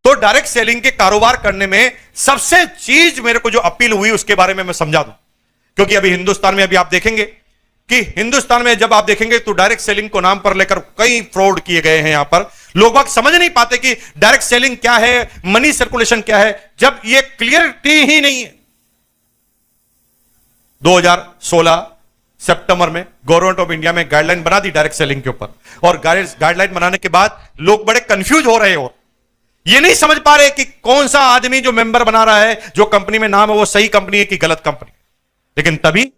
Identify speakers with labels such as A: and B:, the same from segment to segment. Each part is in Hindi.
A: तो डायरेक्ट सेलिंग के कारोबार करने में सबसे चीज मेरे को जो अपील हुई उसके बारे में मैं समझा दूं, क्योंकि अभी हिंदुस्तान में अभी आप देखेंगे कि हिंदुस्तान में जब आप देखेंगे तो डायरेक्ट सेलिंग को नाम पर लेकर कई फ्रॉड किए गए हैं। यहां पर लोग बाग समझ नहीं पाते कि डायरेक्ट सेलिंग क्या है, मनी सर्कुलेशन क्या है, जब ये क्लियरिटी ही नहीं है। 2016 सितंबर में गवर्नमेंट ऑफ इंडिया में गाइडलाइन बना दी डायरेक्ट सेलिंग के ऊपर, और गाइडलाइन बनाने के बाद लोग बड़े कंफ्यूज हो रहे हो, ये नहीं समझ पा रहे कि कौन सा आदमी जो मेंबर बना रहा है, जो कंपनी में नाम है वो सही कंपनी है कि गलत कंपनी। लेकिन तभी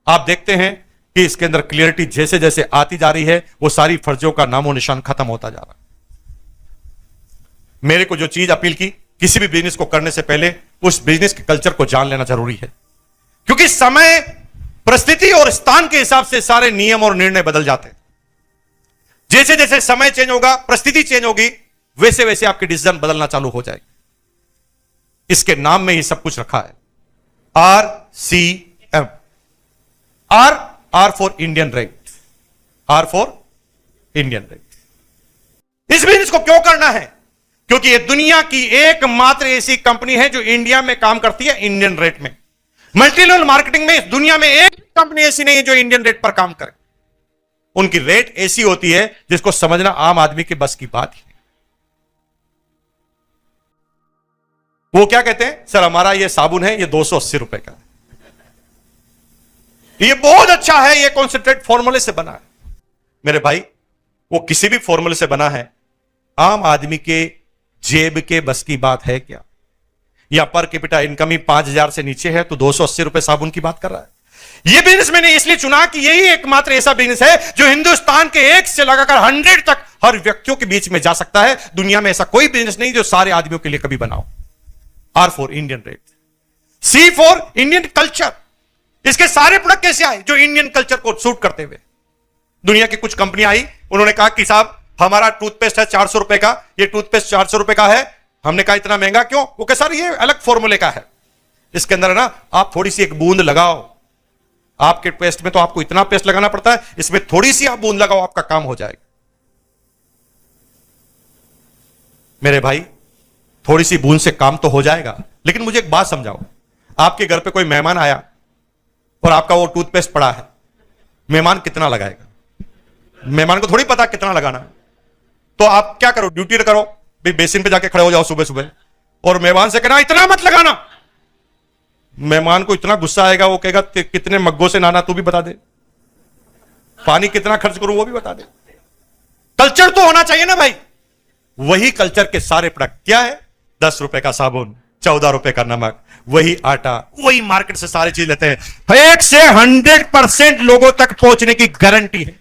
A: आप देखते हैं कि इसके अंदर क्लियरिटी जैसे जैसे आती जा रही है वो सारी फर्जियों का नामो निशान खत्म होता जा रहा है। मेरे को जो चीज अपील की, किसी भी बिजनेस को करने से पहले उस बिजनेस के कल्चर को जान लेना जरूरी है, क्योंकि समय, परिस्थिति और स्थान के हिसाब से सारे नियम और निर्णय बदल जाते हैं। जैसे जैसे समय चेंज होगा, परिस्थिति चेंज होगी, वैसे वैसे आपके डिसीजन बदलना चालू हो जाएगी। इसके नाम में ही सब कुछ रखा है, RCM। R for Indian rate, R for Indian rate. इस बिजनेस को क्यों करना है? क्योंकि यह दुनिया की एकमात्र ऐसी कंपनी है जो इंडिया में काम करती है इंडियन रेट में। मल्टी लेवल मार्केटिंग में इस दुनिया में एक कंपनी ऐसी नहीं है जो इंडियन रेट पर काम करे। उनकी रेट ऐसी होती है जिसको समझना आम आदमी के बस की बात ही नहीं। वो क्या कहते हैं, सर हमारा ये साबुन है, ये 280 रुपए का है, ये बहुत अच्छा है, ये कॉन्सेंट्रेट फॉर्मूले से बना है। मेरे भाई, वो किसी भी फॉर्मूले से बना है, आम आदमी के जेब के बस की बात है क्या? या पर कैपिटा इनकम ही 5,000 से नीचे है तो 280 रुपए साबुन की बात कर रहा है। यह बिजनेस मैंने इसलिए चुना कि यही एकमात्र ऐसा बिजनेस है जो हिंदुस्तान के 1 से लगाकर 100 तक हर व्यक्तियों के बीच में जा सकता है। दुनिया में ऐसा कोई बिजनेस नहीं जो सारे आदमियों के लिए कभी बनाओ। R for Indian rate, C for Indian culture. इसके सारे प्रोडक्ट कैसे आए? जो इंडियन कल्चर को सूट करते हुए। दुनिया की कुछ कंपनियां आई, उन्होंने कहा कि साहब हमारा टूथपेस्ट है 400 रुपए का, ये टूथपेस्ट 400 रुपए का है। हमने कहा इतना महंगा क्यों? वो कह सर ये अलग फॉर्मूले का है, इसके अंदर है ना आप थोड़ी सी एक बूंद लगाओ। आपके पेस्ट में तो आपको इतना पेस्ट लगाना पड़ता है, इसमें थोड़ी सी आप बूंद लगाओ, आपका काम हो जाएगा। मेरे भाई, थोड़ी सी बूंद से काम तो हो जाएगा, लेकिन मुझे एक बात समझाओ। आपके घर पे कोई मेहमान आया और आपका वो टूथपेस्ट पड़ा है, मेहमान कितना लगाएगा? मेहमान को थोड़ी पता कितना लगाना है। तो आप क्या करो, ड्यूटी करो, बेसिन पे जाके खड़े हो जाओ सुबह सुबह और मेहमान से कहना इतना मत लगाना। मेहमान को इतना गुस्सा आएगा, वो कहेगा कितने मग्गों से नहाना तू भी बता दे, पानी कितना खर्च करूं वो भी बता दे। कल्चर तो होना चाहिए ना भाई। वही कल्चर के सारे प्रोडक्ट क्या है? 10 रुपए का साबुन, 14 रुपए का नमक, वही आटा, वही मार्केट से सारी चीज लेते हैं। 1 से 100% लोगों तक पहुंचने की गारंटी है।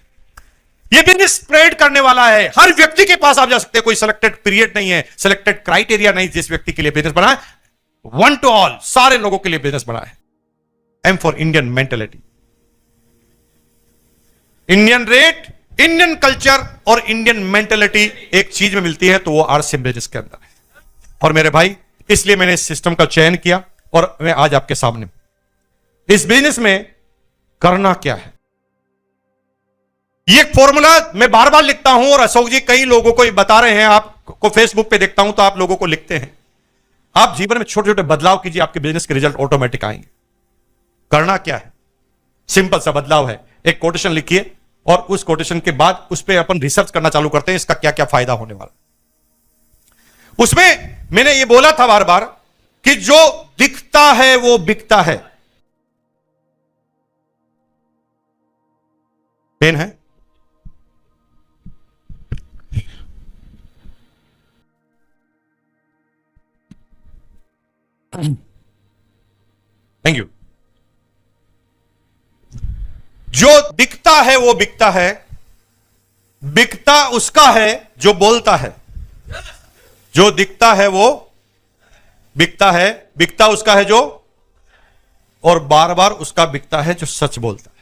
A: यह बिजनेस स्प्रेड करने वाला है, हर व्यक्ति के पास आप जा सकते हैं। कोई सिलेक्टेड पीरियड नहीं है, सिलेक्टेड क्राइटेरिया नहीं जिस व्यक्ति के लिए बिजनेस बना है। 1 to all, सारे लोगों के लिए बिजनेस बना है। M for Indian mentality, Indian rate, Indian culture और इंडियन मेंटेलिटी एक चीज में मिलती है तो वो RCM बिजनेस के अंदर है। और मेरे भाई, इसलिए मैंने इस सिस्टम का चयन किया और मैं आज आपके सामने इस बिजनेस में करना क्या है ये फॉर्मूला मैं बार बार लिखता हूं। और अशोक जी कई लोगों को बता रहे हैं, आपको फेसबुक पे देखता हूं तो आप लोगों को लिखते हैं। आप जीवन में छोटे छोटे बदलाव कीजिए, आपके बिजनेस के रिजल्ट ऑटोमेटिक आएंगे। करना क्या है? सिंपल सा बदलाव है, एक कोटेशन लिखिए और उस कोटेशन के बाद उस पर अपन रिसर्च करना चालू करते हैं, इसका क्या क्या फायदा होने वाला। उसमें मैंने ये बोला था बार बार कि जो दिखता है वो बिकता है। पेन है? Thank you. जो दिखता है वो बिकता है, बिकता उसका है जो बोलता है। जो दिखता है वो बिकता है, बिकता उसका है जो, और बार बार उसका बिकता है जो सच बोलता है।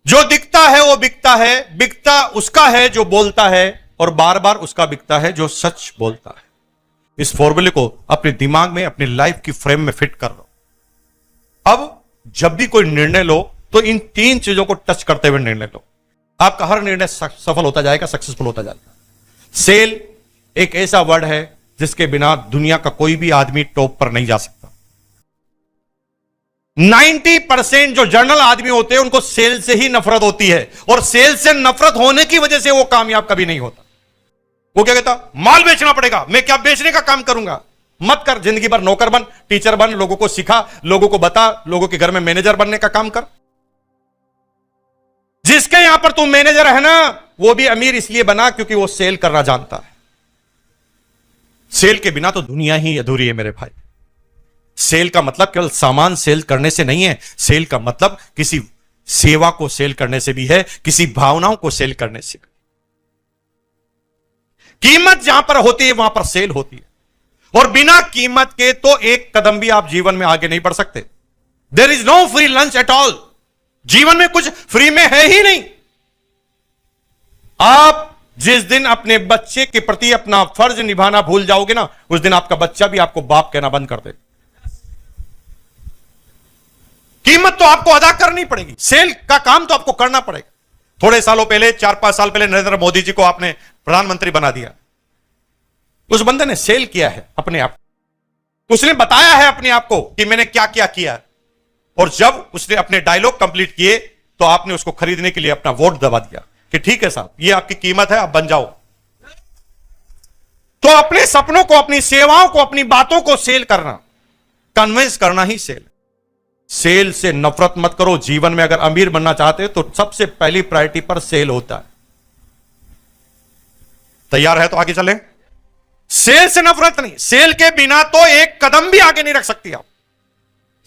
A: जो दिखता है वो बिकता है, बिकता उसका है जो बोलता है, और बार बार उसका बिकता है जो सच बोलता है। इस फॉर्मूले को अपने दिमाग में, अपनी लाइफ की फ्रेम में फिट कर लो। अब जब भी कोई निर्णय लो तो इन 3 चीजों को टच करते हुए निर्णय लो। आपका हर निर्णय सफल होता जाएगा, सक्सेसफुल होता जाएगा। सेल एक ऐसा वर्ड है जिसके बिना दुनिया का कोई भी आदमी टॉप पर नहीं जा सकता। 90% जो जनरल आदमी होते हैं उनको सेल से ही नफरत होती है, और सेल से नफरत होने की वजह से वो कामयाब कभी नहीं होता। वो क्या कहता, माल बेचना पड़ेगा, मैं क्या बेचने का काम करूंगा। मत कर, जिंदगी भर नौकर बन, टीचर बन, लोगों को सिखा, लोगों को बता, लोगों के घर में मैनेजर बनने का काम कर। जिसके यहां पर तुम मैनेजर है ना, वो भी अमीर इसलिए बना क्योंकि वो सेल करना जानता है। सेल के बिना तो दुनिया ही अधूरी है मेरे भाई। सेल का मतलब केवल सामान सेल करने से नहीं है, सेल का मतलब किसी सेवा को सेल करने से भी है, किसी भावनाओं को सेल करने से भी। कीमत जहां पर होती है वहां पर सेल होती है, और बिना कीमत के तो एक कदम भी आप जीवन में आगे नहीं बढ़ सकते। There is no free lunch at all. जीवन में कुछ फ्री में है ही नहीं। आप जिस दिन अपने बच्चे के प्रति अपना फर्ज निभाना भूल जाओगे ना, उस दिन आपका बच्चा भी आपको बाप कहना बंद कर देगा। कीमत तो आपको अदा करनी पड़ेगी, सेल का काम तो आपको करना पड़ेगा। थोड़े सालों पहले, 4-5 साल पहले नरेंद्र मोदी जी को आपने प्रधानमंत्री बना दिया। उस बंदे ने सेल किया है अपने आप, उसने बताया है अपने आप को कि मैंने क्या क्या किया, और जब उसने अपने डायलॉग कंप्लीट किए तो आपने उसको खरीदने के लिए अपना वोट दबा दिया कि ठीक है साहब, ये आपकी कीमत है, आप बन जाओ। तो अपने सपनों को, अपनी सेवाओं को, अपनी बातों को सेल करना, कन्विंस करना ही सेल। सेल से नफरत मत करो। जीवन में अगर अमीर बनना चाहते हो तो सबसे पहली प्रायोरिटी पर सेल होता है। तैयार है तो आगे चलें। सेल से नफरत नहीं, सेल के बिना तो एक कदम भी आगे नहीं रख सकती आप।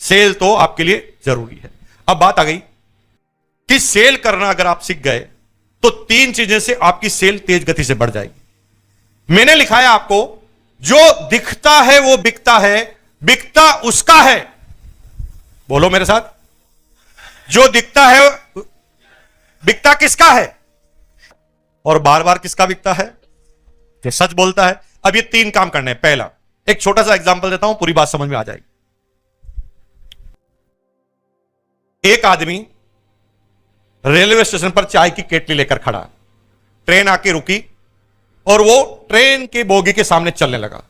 A: सेल तो आपके लिए जरूरी है। अब बात आ गई कि सेल करना अगर आप सीख गए तो 3 चीजें से आपकी सेल तेज गति से बढ़ जाएगी। मैंने लिखा है आपको, जो दिखता है वो बिकता है, बिकता उसका है। बोलो मेरे साथ, जो दिखता है बिकता किसका है, और बार बार किसका बिकता है, जो सच बोलता है। अब ये 3 काम करने हैं। पहला, एक छोटा सा एग्जांपल देता हूं, पूरी बात समझ में आ जाएगी। एक आदमी रेलवे स्टेशन पर चाय की केटली लेकर खड़ा, ट्रेन आके रुकी और वो ट्रेन के बोगी के सामने चलने लगा।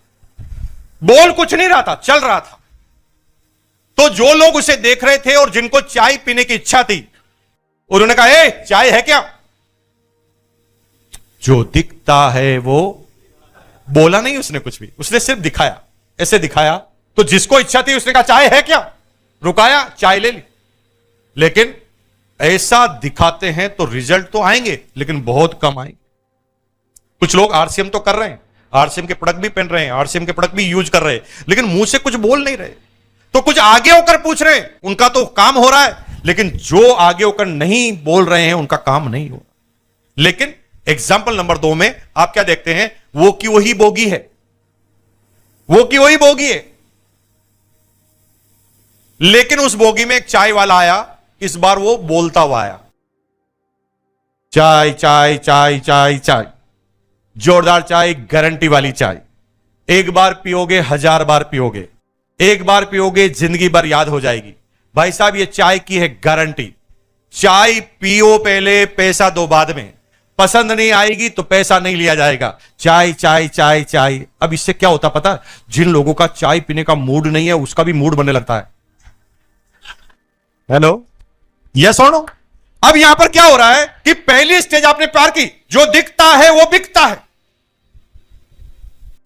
A: बोल कुछ नहीं रहा था, चल रहा था। तो जो लोग उसे देख रहे थे और जिनको चाय पीने की इच्छा थी, उन्होंने कहा, ए, चाय है क्या? जो दिखता है वो, बोला नहीं उसने कुछ भी, उसने सिर्फ दिखाया, ऐसे दिखाया। तो जिसको इच्छा थी उसने कहा, चाय है क्या? रुकाया, चाय ले ली। लेकिन ऐसा दिखाते हैं तो रिजल्ट तो आएंगे, लेकिन बहुत कम आएंगे। कुछ लोग आरसीएम तो कर रहे हैं, आरसीएम के प्रोडक्ट भी पहन रहे हैं, आरसीएम के प्रोडक्ट भी यूज कर रहे हैं, लेकिन मुंह से कुछ बोल नहीं रहे। तो कुछ आगे होकर पूछ रहे हैं, उनका तो काम हो रहा है, लेकिन जो आगे होकर नहीं बोल रहे हैं उनका काम नहीं हो रहा। लेकिन एग्जाम्पल नंबर 2 में आप क्या देखते हैं, वो की वही बोगी है, वो की वही बोगी है, लेकिन उस बोगी में एक चाय वाला आया। इस बार वो बोलता हुआ आया, चाय चाय चाय चाय चाय, जोरदार चाय, गारंटी वाली चाय। एक बार पियोगे 1000 बार पियोगे, एक बार पियोगे जिंदगी भर याद हो जाएगी। भाई साहब, ये चाय की है गारंटी। चाय पियो पहले, पैसा दो बाद में। पसंद नहीं आएगी तो पैसा नहीं लिया जाएगा। चाय चाय चाय चाय। अब इससे क्या होता पता है, जिन लोगों का चाय पीने का मूड नहीं है उसका भी मूड बनने लगता है। हेलो, यस और नो? अब यहां पर क्या हो रहा है कि पहली स्टेज आपने पार की, जो दिखता है वो बिकता है।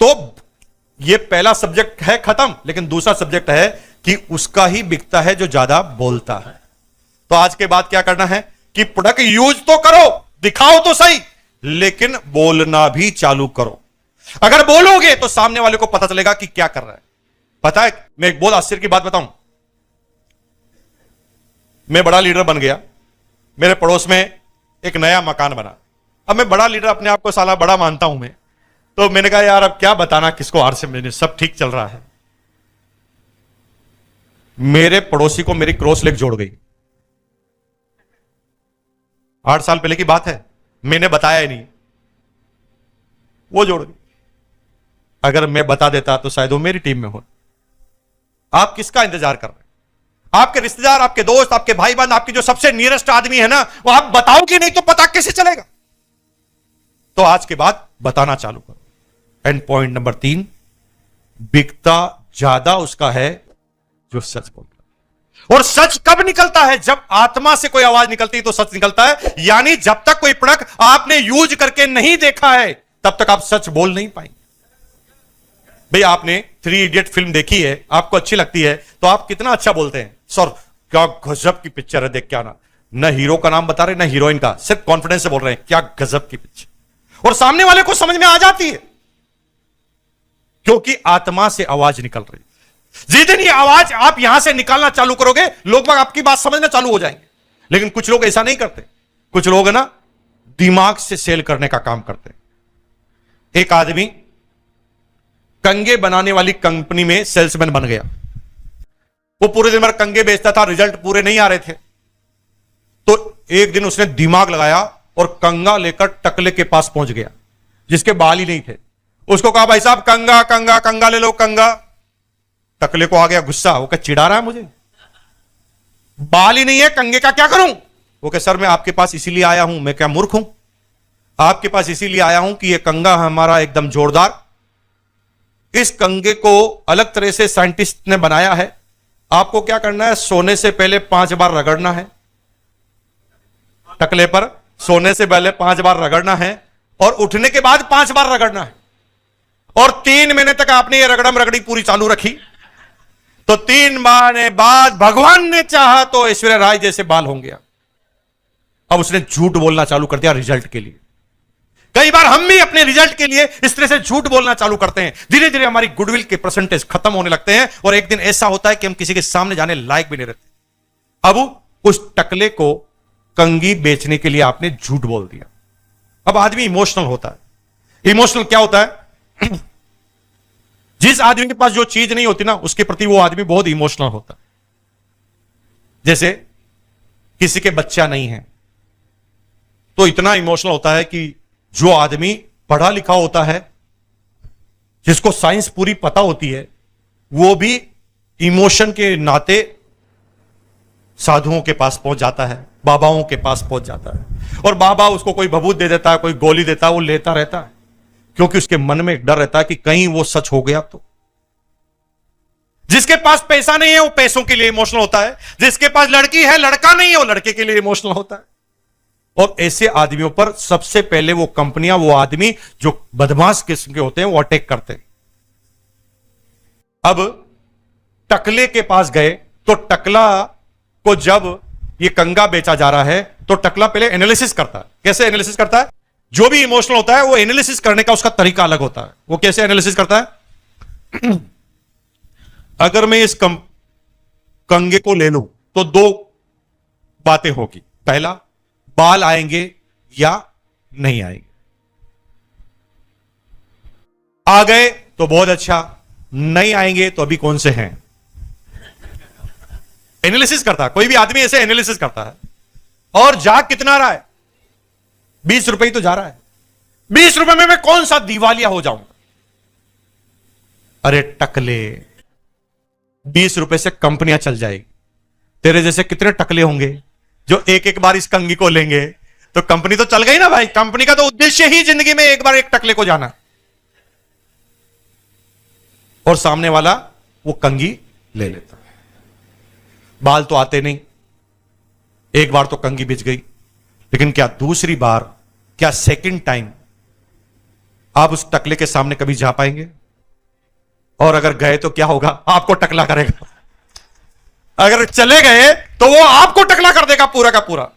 A: तो ये पहला सब्जेक्ट है खत्म, लेकिन दूसरा सब्जेक्ट है कि उसका ही बिकता है जो ज्यादा बोलता है। तो आज के बाद क्या करना है कि प्रोडक्ट यूज तो करो, दिखाओ तो सही, लेकिन बोलना भी चालू करो। अगर बोलोगे तो सामने वाले को पता चलेगा कि क्या कर रहा है। पता है, मैं एक बहुत आश्चर्य की बात बताऊं। मैं बड़ा लीडर बन गया, मेरे पड़ोस में एक नया मकान बना। अब मैं बड़ा लीडर अपने आप को साला बड़ा मानता हूं मैं, तो मैंने कहा यार अब क्या बताना किसको, आर से मैंने सब ठीक चल रहा है। मेरे पड़ोसी को मेरी क्रॉस लेग जोड़ गई। 8 साल पहले की बात है, मैंने बताया ही नहीं, वो जोड़ गई। अगर मैं बता देता तो शायद वो मेरी टीम में हो। आप किसका इंतजार कर रहे हैं? आपके रिश्तेदार, आपके दोस्त, आपके भाई बहन, आपके जो सबसे नियरेस्ट आदमी है ना, वो आप बताओगे नहीं तो पता कैसे चलेगा? तो आज के बाद बताना चालू करो। एंड पॉइंट नंबर 3, बिकता ज्यादा उसका है जो सच बोलता है। और सच कब निकलता है? जब आत्मा से कोई आवाज निकलती है तो सच निकलता है। यानी जब तक कोई प्रोडक्ट आपने यूज करके नहीं देखा है तब तक आप सच बोल नहीं पाएंगे। भाई आपने 3 इडियट फिल्म देखी है, आपको अच्छी लगती है, तो आप कितना अच्छा बोलते हैं, सर क्या गजब की पिक्चर है, देख के आना। न हीरो का नाम बता रहे न हीरोइन का, सिर्फ कॉन्फिडेंस से बोल रहे हैं क्या गजब की पिक्चर। और सामने वाले को समझ में आ जाती है क्योंकि आत्मा से आवाज निकल रही है। जिस दिन ये आवाज आप यहां से निकालना चालू करोगे, लोग आपकी बात समझना चालू हो जाएंगे। लेकिन कुछ लोग ऐसा नहीं करते। कुछ लोग है ना दिमाग से सेल करने का काम करते हैं। एक आदमी कंगे बनाने वाली कंपनी में सेल्समैन बन गया। वो पूरे दिन भर कंगे बेचता था, रिजल्ट पूरे नहीं आ रहे थे। तो एक दिन उसने दिमाग लगाया और कंगा लेकर टकले के पास पहुंच गया जिसके बाल ही नहीं थे। उसको कहा भाई साहब कंगा कंगा कंगा ले लो कंगा। टकले को आ गया गुस्सा, वो क्या चिढ़ा रहा है मुझे, बाल ही नहीं है कंगे का क्या करूं? वो कह सर मैं आपके पास इसीलिए आया हूं, मैं क्या मूर्ख हूं? आपके पास इसीलिए आया हूं कि ये कंगा हमारा एकदम जोरदार, इस कंगे को अलग तरह से साइंटिस्ट ने बनाया है। आपको क्या करना है, सोने से पहले 5 बार रगड़ना है टकले पर, सोने से पहले 5 बार रगड़ना है और उठने के बाद 5 बार रगड़ना है। और 3 महीने तक आपने ये रगड़म रगड़ी पूरी चालू रखी तो 3 महीने बाद भगवान ने चाहा तो ऐश्वर्या राय जैसे बाल होंगे। अब उसने झूठ बोलना चालू कर दिया रिजल्ट के लिए। कई बार हम भी अपने रिजल्ट के लिए इस तरह से झूठ बोलना चालू करते हैं। धीरे धीरे हमारी गुडविल के परसेंटेज खत्म होने लगते हैं और एक दिन ऐसा होता है कि हम किसी के सामने जाने लायक भी नहीं रहते। अब उस टकले को कंगी बेचने के लिए आपने झूठ बोल दिया। अब आदमी इमोशनल होता है। इमोशनल क्या होता है? जिस आदमी के पास जो चीज नहीं होती ना उसके प्रति वो आदमी बहुत इमोशनल होता है। जैसे किसी के बच्चा नहीं है तो इतना इमोशनल होता है कि जो आदमी पढ़ा लिखा होता है, जिसको साइंस पूरी पता होती है, वो भी इमोशन के नाते साधुओं के पास पहुंच जाता है, बाबाओं के पास पहुंच जाता है। और बाबा उसको कोई भभूत दे देता है, कोई गोली देता है, वो लेता रहता है क्योंकि उसके मन में एक डर रहता है कि कहीं वो सच हो गया तो। जिसके पास पैसा नहीं है वो पैसों के लिए इमोशनल होता है, जिसके पास लड़की है, लड़का नहीं है, वो लड़के के लिए इमोशनल होता है। और ऐसे आदमियों पर सबसे पहले वो कंपनियां, वो आदमी जो बदमाश किस्म के होते हैं वो अटैक करते हैं। अब टकले के पास गए तो टकला को जब ये कंगा बेचा जा रहा है तो टकला पहले एनालिसिस करता है। कैसे एनालिसिस करता है? जो भी इमोशनल होता है वो एनालिसिस करने का उसका तरीका अलग होता है। वो कैसे एनालिसिस करता है? अगर मैं इस कंगे को ले लूं तो 2 बातें होगी। पहला, बाल आएंगे या नहीं आएंगे। आ गए तो बहुत अच्छा, नहीं आएंगे तो अभी कौन से हैं। एनालिसिस करता है, कोई भी आदमी ऐसे एनालिसिस करता है। और जा कितना रहा है? 20 रुपए ही तो जा रहा है। 20 रुपए में मैं कौन सा दिवालिया हो जाऊंगा? अरे टकले, 20 रुपए से कंपनियां चल जाएगी। तेरे जैसे कितने टकले होंगे जो एक बार इस कंगी को लेंगे तो कंपनी तो चल गई ना भाई। कंपनी का तो उद्देश्य ही जिंदगी में एक बार एक टकले को जाना। और सामने वाला वो कंगी ले लेता। बाल तो आते नहीं, एक बार तो कंगी बिछ गई, लेकिन क्या दूसरी बार, क्या सेकंड टाइम आप उस टकले के सामने कभी जा पाएंगे? और अगर गए तो क्या होगा? आपको टकला करेगा। अगर चले गए तो वो आपको टकला कर देगा पूरा का पूरा।